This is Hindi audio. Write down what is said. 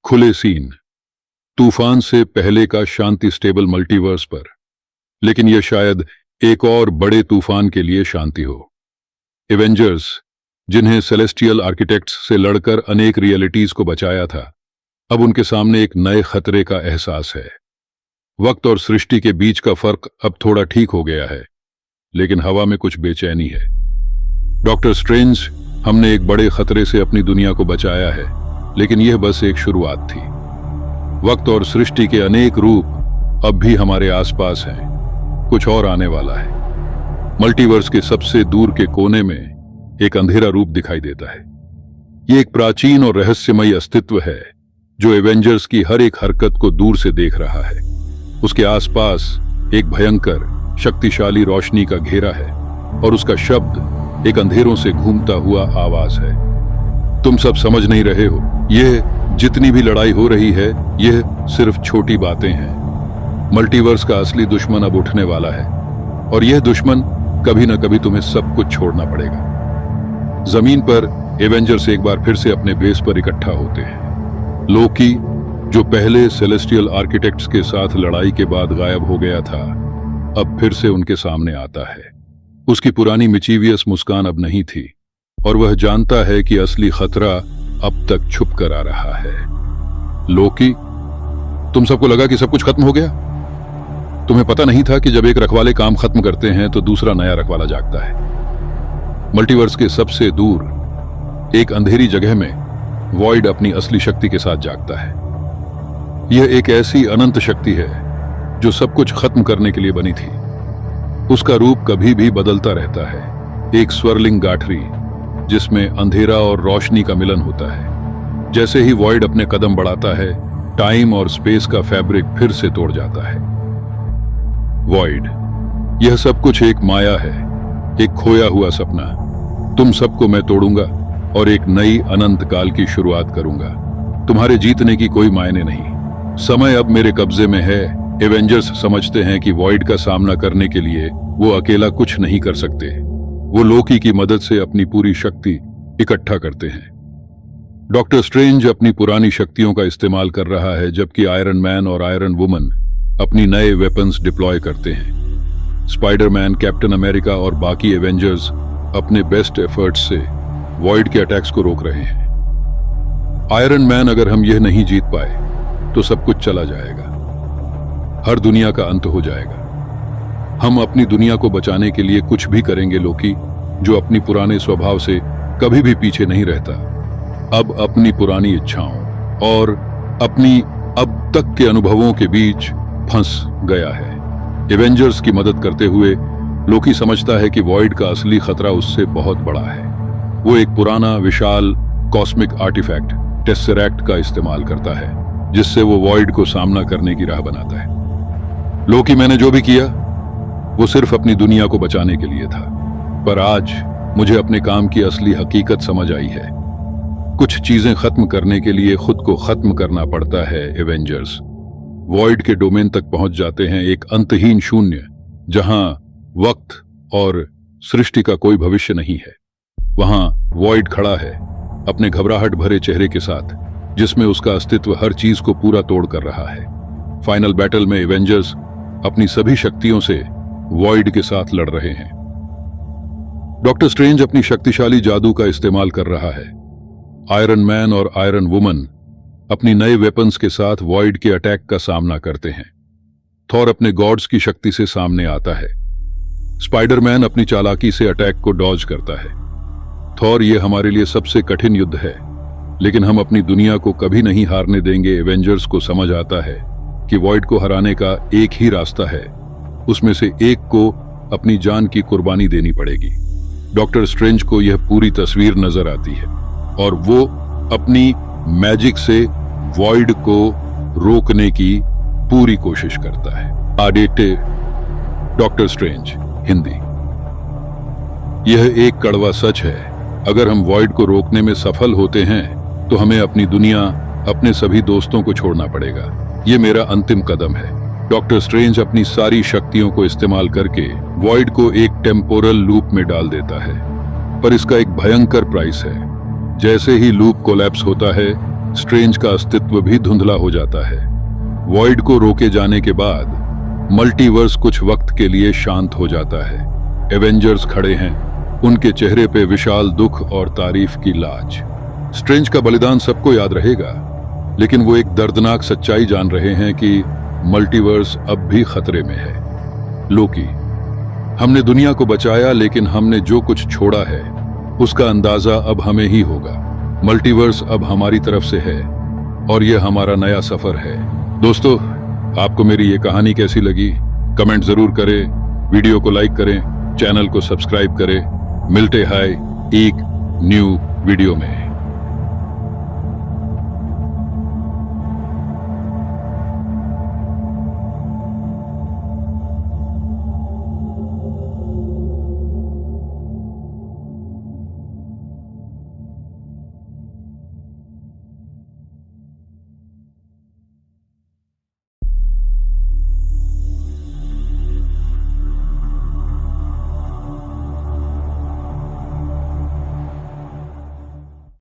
खुले सीन, तूफान से पहले का शांति स्टेबल मल्टीवर्स पर, लेकिन यह शायद एक और बड़े तूफान के लिए शांति हो। एवेंजर्स, जिन्हें सेलेस्टियल आर्किटेक्ट्स से लड़कर अनेक रियलिटीज को बचाया था, अब उनके सामने एक नए खतरे का एहसास है। वक्त और सृष्टि के बीच का फर्क अब थोड़ा ठीक हो गया है, लेकिन हवा में कुछ बेचैनी है। डॉक्टर स्ट्रेंज, हमने एक बड़े खतरे से अपनी दुनिया को बचाया है, लेकिन यह बस एक शुरुआत थी। वक्त और सृष्टि के अनेक रूप अब भी हमारे आसपास हैं, कुछ और आने वाला है। मल्टीवर्स के सबसे दूर के कोने में एक अंधेरा रूप दिखाई देता है। यह एक प्राचीन और रहस्यमयी अस्तित्व है जो एवेंजर्स की हर एक हरकत को दूर से देख रहा है। उसके आसपास एक भयंकर शक्तिशाली रोशनी का घेरा है और उसका शब्द एक अंधेरों से घूमता हुआ आवाज है। तुम सब समझ नहीं रहे हो, यह जितनी भी लड़ाई हो रही है, यह सिर्फ छोटी बातें हैं। मल्टीवर्स का असली दुश्मन अब उठने वाला है, और यह दुश्मन कभी ना कभी तुम्हें सब कुछ छोड़ना पड़ेगा। जमीन पर एवेंजर्स एक बार फिर से अपने बेस पर इकट्ठा होते हैं। लोकी, जो पहले सेलेस्टियल आर्किटेक्ट्स के साथ लड़ाई के बाद गायब हो गया था, अब फिर से उनके सामने आता है। उसकी पुरानी मिचीवियस मुस्कान अब नहीं थी, और वह जानता है कि असली खतरा अब तक छुप कर आ रहा है। लोकी, तुम सबको लगा कि सब कुछ खत्म हो गया? तुम्हें पता नहीं था कि जब एक रखवाले काम खत्म करते हैं तो दूसरा नया रखवाला जागता है। मल्टीवर्स के सबसे दूर एक अंधेरी जगह में वॉइड अपनी असली शक्ति के साथ जागता है। यह एक ऐसी अनंत शक्ति है जो सब कुछ खत्म करने के लिए बनी थी। उसका रूप कभी भी बदलता रहता है, एक स्वर्लिंग गाठरी जिसमें अंधेरा और रोशनी का मिलन होता है। जैसे ही वॉइड अपने कदम बढ़ाता है, टाइम और स्पेस का फैब्रिक फिर से तोड़ जाता है। वॉइड, यह सब कुछ एक माया है, एक खोया हुआ सपना। तुम सबको मैं तोड़ूंगा और एक नई अनंत काल की शुरुआत करूंगा। तुम्हारे जीतने की कोई मायने नहीं। समय अब मेरे कब्जे में है। एवेंजर्स समझते हैं कि वॉइड का सामना करने के लिए वो अकेला कुछ नहीं कर सकते। वो लोकी की मदद से अपनी पूरी शक्ति इकट्ठा करते हैं। डॉक्टर स्ट्रेंज अपनी पुरानी शक्तियों का इस्तेमाल कर रहा है, जबकि आयरन मैन और आयरन वुमन अपनी नए वेपन्स डिप्लॉय करते हैं। स्पाइडरमैन, कैप्टन अमेरिका और बाकी एवेंजर्स अपने बेस्ट एफर्ट्स से वॉइड के अटैक्स को रोक रहे हैं। आयरन मैन, अगर हम यह नहीं जीत पाए तो सब कुछ चला जाएगा, हर दुनिया का अंत हो जाएगा। हम अपनी दुनिया को बचाने के लिए कुछ भी करेंगे लोकी, जो अपनी पुराने स्वभाव से कभी भी पीछे नहीं रहता, अब अपनी पुरानी इच्छाओं और अपनी अब तक के अनुभवों के बीच फंस गया है। एवेंजर्स की मदद करते हुए लोकी समझता है कि वॉइड का असली खतरा उससे बहुत बड़ा है। वो एक पुराना विशाल कॉस्मिक आर्टिफैक्ट टेस्सेरैक्ट का इस्तेमाल करता है, जिससे वो वॉइड को सामना करने की राह बनाता है। लोकी, मैंने जो भी किया वो सिर्फ अपनी दुनिया को बचाने के लिए था, पर आज मुझे अपने काम की असली हकीकत समझ आई है। कुछ चीजें खत्म करने के लिए खुद को खत्म करना पड़ता है। एवेंजर्स वॉइड के डोमेन तक पहुंच जाते हैं, एक अंतहीन शून्य जहां वक्त और सृष्टि का कोई भविष्य नहीं है। वहां वॉइड खड़ा है अपने घबराहट भरे चेहरे के साथ, जिसमें उसका अस्तित्व हर चीज को पूरा तोड़ कर रहा है। फाइनल बैटल में एवेंजर्स अपनी सभी शक्तियों से वॉइड के साथ लड़ रहे हैं। डॉक्टर स्ट्रेंज अपनी शक्तिशाली जादू का इस्तेमाल कर रहा है। आयरन मैन और आयरन वुमन अपनी नए वेपन्स के साथ वॉइड के अटैक का सामना करते हैं। थॉर अपने गॉड्स की शक्ति से सामने आता है। स्पाइडरमैन अपनी चालाकी से अटैक को डॉज करता है। थॉर, ये हमारे लिए सबसे कठिन युद्ध है, लेकिन हम अपनी दुनिया को कभी नहीं हारने देंगे। एवेंजर्स को समझ आता है कि वॉइड को हराने का एक ही रास्ता है, उसमें से एक को अपनी जान की कुर्बानी देनी पड़ेगी। डॉक्टर स्ट्रेंज को यह पूरी तस्वीर नजर आती है और वो अपनी मैजिक से वॉइड को रोकने की पूरी कोशिश करता है। आडिटे डॉक्टर स्ट्रेंज हिंदी। यह एक कड़वा सच है, अगर हम वॉइड को रोकने में सफल होते हैं तो हमें अपनी दुनिया, अपने सभी दोस्तों को छोड़ना पड़ेगा। यह मेरा अंतिम कदम है। डॉक्टर स्ट्रेंज अपनी सारी शक्तियों को इस्तेमाल करके वॉइड को एक टेम्पोरल लूप में डाल देता है, पर इसका एक भयंकर प्राइस है। जैसे ही लूप कोलैप्स होता है, स्ट्रेंज का अस्तित्व भी धुंधला हो जाता है। वॉइड को रोके जाने के बाद मल्टीवर्स कुछ वक्त के लिए शांत हो जाता है। एवेंजर्स खड़े हैं, उनके चेहरे पे विशाल दुख और तारीफ की लाज। स्ट्रेंज का बलिदान सबको याद रहेगा, लेकिन वो एक दर्दनाक सच्चाई जान रहे हैं कि मल्टीवर्स अब भी खतरे में है। लोकी, हमने दुनिया को बचाया, लेकिन हमने जो कुछ छोड़ा है उसका अंदाजा अब हमें ही होगा। मल्टीवर्स अब हमारी तरफ से है और यह हमारा नया सफर है। दोस्तों, आपको मेरी ये कहानी कैसी लगी? कमेंट जरूर करें, वीडियो को लाइक करें, चैनल को सब्सक्राइब करें। मिलते हैं एक न्यू वीडियो में।